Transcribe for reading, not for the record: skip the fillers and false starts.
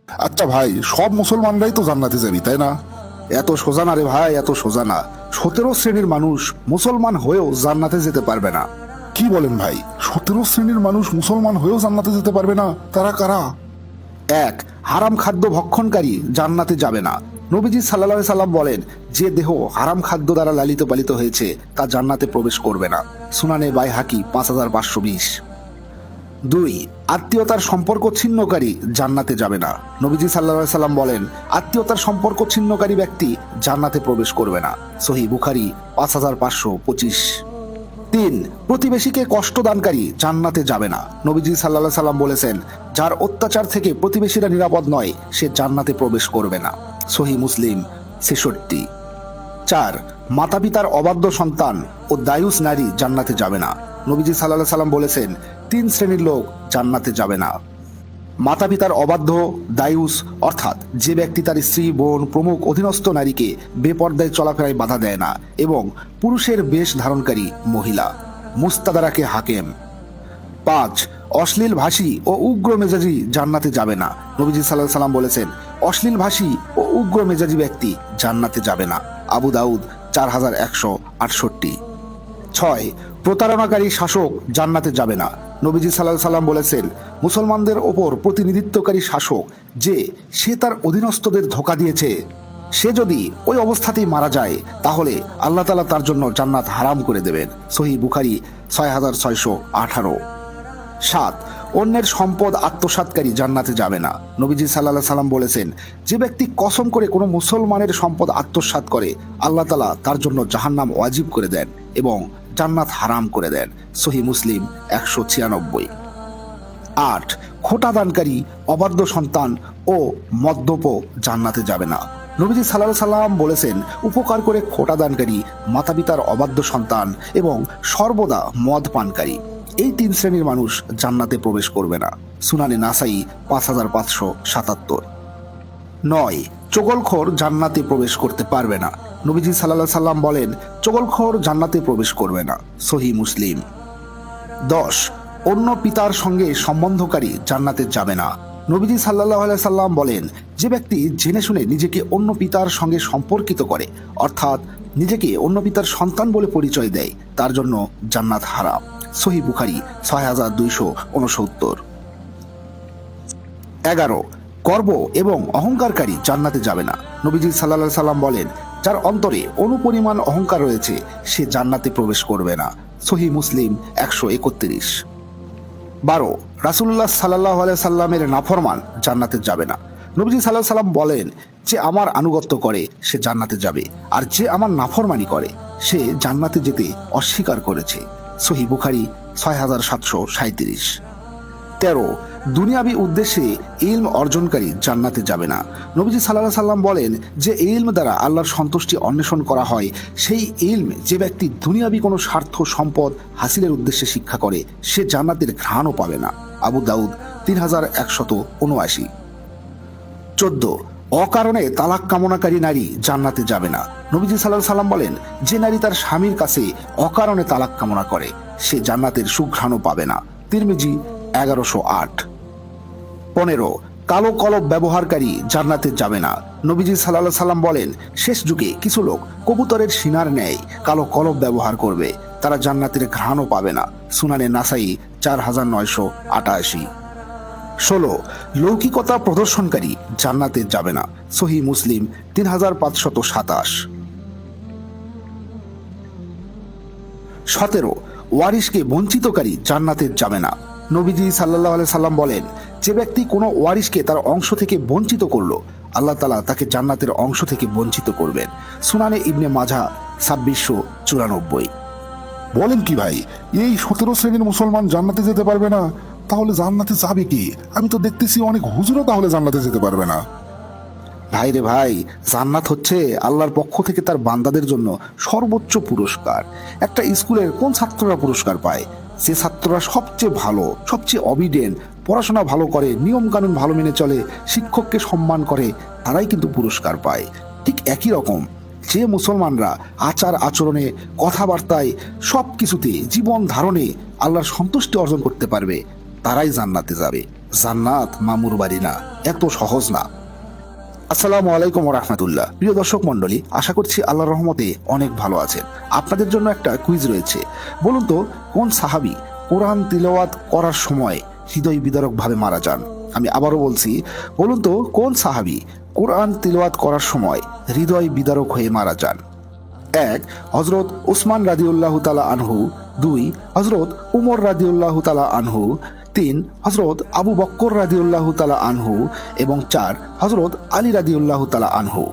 আচ্ছা ভাই, সব মুসলমানরাই তো জান্নাতে যাবি, তাই না? এত সোজা না রে ভাই, এত সোজা না। 17 শ্রেণীর মানুষ মুসলমান হয়েও জান্নাতে যেতে পারবে না। কি বলেন ভাই, 17 শ্রেণীর মানুষ মুসলমান হয়েও জান্নাতে যেতে পারবে না? তারা কারা? এক, হারাম খাদ্য ভক্ষণকারী জান্নাতে যাবে না। নবীজি সাল্লাল্লাহু আলাইহি সাল্লাম বলেন, যে দেহ হারাম খাদ্য দ্বারা লালিত পালিত হয়েছে তা জান্নাতে প্রবেশ করবে না। সুনানে বাইহাকি 5520। দুই, আত্মীয়তার সম্পর্ক ছিন্নকারী জান্নাতে যাবে না। নবীজি সাল্লাল্লাহু আলাইহি সাল্লাম বলেন, আত্মীয়তার সম্পর্ক ছিন্নকারী ব্যক্তি জান্নাতে প্রবেশ করবে না। সহিহ বুখারী 5525। তিন, প্রতিবেশীকে কষ্টদানকারী জান্নাতে যাবে না। নবীজি সাল্লাল্লাহু আলাইহি সাল্লাম বলেছেন, যার অত্যাচার থেকে প্রতিবেশীরা নিরাপদ নয় সে জান্নাতে প্রবেশ করবে না। সহিহ মুসলিম 66। চার, মাতা পিতার অবাধ্য সন্তান ও দায়ুস নারী জান্নাতে যাবে না। নবীজি সাল্লাল্লাহু আলাইহি সাল্লাম বলেছেন, 3 শ্রেণীর লোক জান্নাতে যাবে না। মাতা পিতার অবাধ্য দায়ুস, অর্থাৎ যে ব্যক্তি তার স্ত্রী, বোন প্রমুখ অধীনস্থ নারীকে বেপর্দায় চলাফেরায় বাধা দেয় না, এবং পুরুষের বেশ ধারণকারী মহিলা। মুস্তাদারাকে হাকেম। 5, অশ্লীল ভাষী ও উগ্র মেজাজি জান্নাতে যাবে না। নবীজি সাল্লাল্লাহু আলাইহি সাল্লাম বলেছেন, অশ্লীল ভাষী ও উগ্র মেজাজি ব্যক্তি জান্নাতে যাবে না। আবু দাউদ 4168। 6, প্রতারণাকারী শাসক জান্নাতে যাবে না। নবীজি সাল্লাল্লাহু আলাইহি সাল্লাম বলেছেন, মুসলমানদের ওপর প্রতিনিধিত্বকারী শাসক যে সে তার অধীনস্থদের ধোঁকা দিয়েছে, সে যদি ওই অবস্থাতেই মারা যায় তাহলে আল্লাহ তাআলা তার জন্য জান্নাত হারাম করে দেবেন। সহিহ বুখারী 6618। 7, অন্যের সম্পদ আত্মসাৎকারী জান্নাতে যাবে না। নবীজি সাল্লাল্লাহু আলাইহি সাল্লাম বলেছেন, যে ব্যক্তি কসম করে কোনো মুসলমানের সম্পদ আত্মসাৎ করে আল্লাহ তাআলা তার জন্য জাহান্নাম ওয়াজিব করে দেন এবং জান্নাত হারাম করে দেন। সহিহ মুসলিম 196। 8, খোটা দানকারী, অবাধ্য সন্তান ও মদ্যপ জান্নাতে যাবে না। নবীজি সাল্লাল্লাহু আলাইহি সাল্লাম বলেছেন, উপকার করে খোটা দানকারী, মাতা পিতার অবাধ্য সন্তান এবং সর্বদা মদ পানকারী, এই 3 শ্রেণীর মানুষ জান্নাতে প্রবেশ করবে না। সুনানে নাসাই 5577। 9, চগলখোর জান্নাতে প্রবেশ করতে পারবে না। নবীজি সাল্লাল্লাহু আলাইহি সাল্লাম বলেন, চগলখোর জান্নাতে প্রবেশ করবে না। সহিহ মুসলিম। 10, অন্য পিতার সঙ্গে সম্বন্ধকারী জান্নাতে যাবে না। নবীজি সাল্লাল্লাহু আলাইহি সাল্লাম বলেন, যে ব্যক্তি জেনে শুনে নিজেকে অন্য পিতার সঙ্গে সম্পর্কিত করে, অর্থাৎ নিজেকে অন্য পিতার সন্তান বলে পরিচয় দেয়, তার জন্য জান্নাত হারাম। সহিহ বুখারী 6269। 11, গর্ব এবং অহংকারকারী জান্নাতে যাবে না। নবীজি সাল্লাল্লাহু আলাইহি সাল্লাম বলেন, যার অন্তরে অনুপরিমাণ অহংকার রয়েছে সে জান্নাতে প্রবেশ করবে না। সহিহ মুসলিম 131। 12, রাসূলুল্লাহ সাল্লাল্লাহু আলাইহি সাল্লামের নাফরমান জান্নাতে যাবে না। নবীজি সাল্লাল্লাহু আলাইহি সাল্লাম বলেন, যে আমার আনুগত্য করে সে জান্নাতে যাবে, আর যে আমার নাফরমানি করে সে জান্নাতে যেতে অস্বীকার করেছে। সহিহ বুখারী 6737। 13, দুনিয়াবি উদ্দেশ্যে ইলম অর্জনকারী জান্নাতে যাবে না। নবীজি সাল্লাল্লাহু আলাইহি সাল্লাম বলেন, যে ইলম দ্বারা আল্লাহর সন্তুষ্টি অন্বেষণ করা হয়, সেই ইলম যে ব্যক্তি দুনিয়াবি কোনো স্বার্থ সম্পদ হাসিলের উদ্দেশ্যে শিক্ষা করে সে জান্নাতের ঘ্রাণও পাবে না। আবু দাউদ 3179। 14, অকারণে তালাক কামনাকারী নারী জান্নাতে যাবে না। নবীজি সাল্লাল্লাহু আলাইহি সাল্লাম বলেন, যে নারী তার স্বামীর কাছে অকারণে তালাক কামনা করে সে জান্নাতের সুঘ্রাণও পাবে না। তিরমিজি 1108। 15, কালো কলব ব্যবহারকারী জান্নাতে যাবে না। নবীজি সাল্লাল্লাহু আলাইহি সাল্লাম বলেন, শেষ যুগে কিছু লোক কবুতরের শিনার ন্যায় কালো কলব ব্যবহার করবে, তারা জান্নাতের ঘ্রাণও পাবে না। সুনানে নাসাই 4988। 16, লৌকিকতা প্রদর্শনকারী জান্নাতে যাবে না। সহিহ মুসলিম 3527। 17, ওয়ারিশকে বঞ্চিতকারী জান্নাতে যাবে না। নবীজি সাল্লাল্লাহু আলাইহি সাল্লাম বলেন, যে ব্যক্তি কোনো ওয়ারিশকে তার অংশ থেকে বঞ্চিত করলো আল্লাহ তাআলা তাকে জান্নাতের অংশ থেকে বঞ্চিত করবেন। সুনানে ইবনে মাজাহ 2694। বলেন কি ভাই, এই 17 শ্রেণীর মুসলমান জান্নাতে যেতে পারবে না? তাহলে জান্নাতে যাবে কি? আমি তো দেখতেছি অনেক হুজুরও তাহলে জান্নাতে যেতে পারবে না। ভাই রে ভাই, জান্নাত হচ্ছে আল্লাহর পক্ষ থেকে তার বান্দাদের জন্য সর্বোচ্চ পুরস্কার। একটা স্কুলের কোন ছাত্ররা পুরস্কার পায়? যে ছাত্ররা সবচেয়ে ভালো, সবচেয়ে অবিডেন্ট, পড়াশোনা ভালো করে, নিয়ম কানুন ভালো মেনে চলে, শিক্ষককে সম্মান করে, তারাই কিন্তু পুরস্কার পায়। ঠিক একই রকম যে মুসলমানরা আচার আচরণে, কথাবার্তায়, সব কিছুতে, জীবন ধারণে আল্লাহর সন্তুষ্টি অর্জন করতে পারবে, তারাই জান্নাতে যাবে। জান্নাত মামুর বাড়ি না, এত সহজ না। আসসালামু আলাইকুম রহমতুল্লাহ। প্রিয় দর্শক মন্ডলী, আশা করছি আল্লাহর রহমতে অনেক ভালো আছেন। আপনাদের জন্য একটা কুইজ রয়েছে। বলুন তো, কোন সাহাবী কোরআন তিলাওয়াত করার সময় হৃদয় বিদারক ভাবে মারা যান? আমি আবারও বলছি, বলুন তো কোন সাহাবী কোরআন তিলাওয়াত করার সময় হৃদয় বিদারক হয়ে মারা যান? এক, হজরত উসমান রাদিউল্লাহু তাআলা আনহু। দুই, হজরত উমর রাদিউল্লাহু তাআলা আনহু। তিন, হজরত আবু বক্কর রাদিউল্লাহু তাআলা আনহু। এবং চার, হজরত আলী রাদিউল্লাহু তাআলা আনহু।